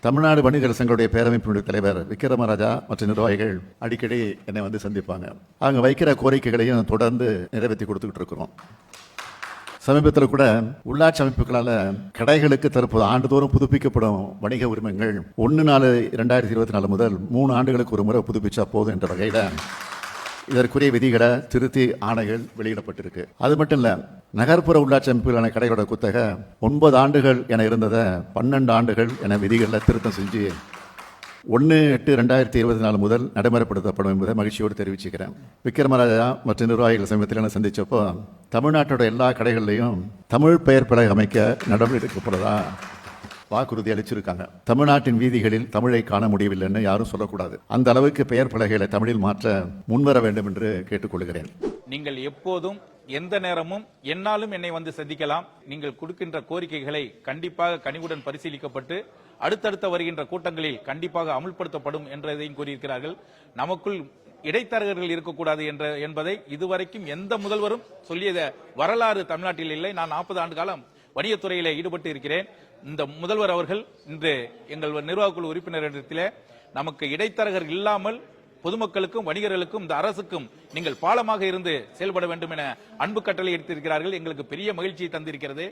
தமிழ்நாடு வணிகர் சங்களுடைய பேரமைப்பினுடைய தலைவர் விக்ரமராஜா மற்றும் நிர்வாகிகள் அடிக்கடி என்னை வந்து சந்திப்பாங்க. அவங்க வைக்கிற கோரிக்கைகளையும் தொடர்ந்து நிறைவேற்றி கொடுத்துக்கிட்டு இருக்கிறோம். சமீபத்தில் கூட உள்ளாட்சி அமைப்புகளால் கடைகளுக்கு தற்போது ஆண்டுதோறும் புதுப்பிக்கப்படும் வணிக உரிமங்கள் 1/4/2024 முதல் 3 ஆண்டுகளுக்கு ஒரு முறை புதுப்பிச்சா போதும் என்ற வகையில் இதற்குரிய விதிகளை திருத்தி ஆணைகள் வெளியிடப்பட்டிருக்கு. அது மட்டும் இல்ல, நகர்ப்புற உள்ளாட்சி அமைப்புகளான கடைகளோட குத்தகை 9 ஆண்டுகள் என இருந்ததை 12 ஆண்டுகள் என விதிகளில் திருத்தம் செஞ்சு 1/8/2024 முதல் நடைமுறைப்படுத்தப்படும் என்பதை மகிழ்ச்சியோடு தெரிவிச்சுக்கிறேன். விக்ரமராஜா மற்றும் நிர்வாகிகள் சமயத்தில் சந்திச்சப்போ தமிழ்நாட்டோட எல்லா கடைகள்லையும் தமிழ் பெயர் பலகை அமைக்க நடவடிக்கை எடுக்கப்படுறதா வாக்குறுதி அளிச்சிருக்காங்க. தமிழ்நாட்டின் வீதிகளில் தமிழை காண முடியவில்லைன்னு யாரும் சொல்லக்கூடாது. அந்த அளவுக்கு பெயர் பலகைகளை தமிழில் மாற்ற முன்வர வேண்டும் என்று கேட்டுக்கொள்கிறேன். நீங்கள் எப்போதும் எந்த நேரமும் என்னாலும் என்னை வந்து சந்திக்கலாம். நீங்கள் கொடுக்கின்ற கோரிக்கைகளை கண்டிப்பாக கனிவுடன் பரிசீலிக்கப்பட்டு அடுத்தடுத்த வருகின்ற கூட்டங்களில் கண்டிப்பாக அமுல்படுத்தப்படும் என்றதையும் கூறியிருக்கிறார்கள். நமக்குள் இடைத்தரகர்கள் இருக்கக்கூடாது என்பதை இதுவரைக்கும் எந்த முதல்வரும் சொல்லிய வரலாறு தமிழ்நாட்டில் இல்லை. நான் 40 ஆண்டு காலம் வணிகத்துறையில ஈடுபட்டு இருக்கிறேன். இந்த முதல்வர் அவர்கள் இன்று எங்கள் நிர்வாகக்குழு உறுப்பினரிடத்திலே நமக்கு இடைத்தரகர் இல்லாமல் பொதுமக்களுக்கும் வணிகர்களுக்கும் இந்த அரசுக்கும் நீங்கள் பாலமாக இருந்து செயல்பட வேண்டும் என அன்பு கட்டளை எடுத்திருக்கிறார்கள். எங்களுக்கு பெரிய மகிழ்ச்சியை தந்திருக்கிறது.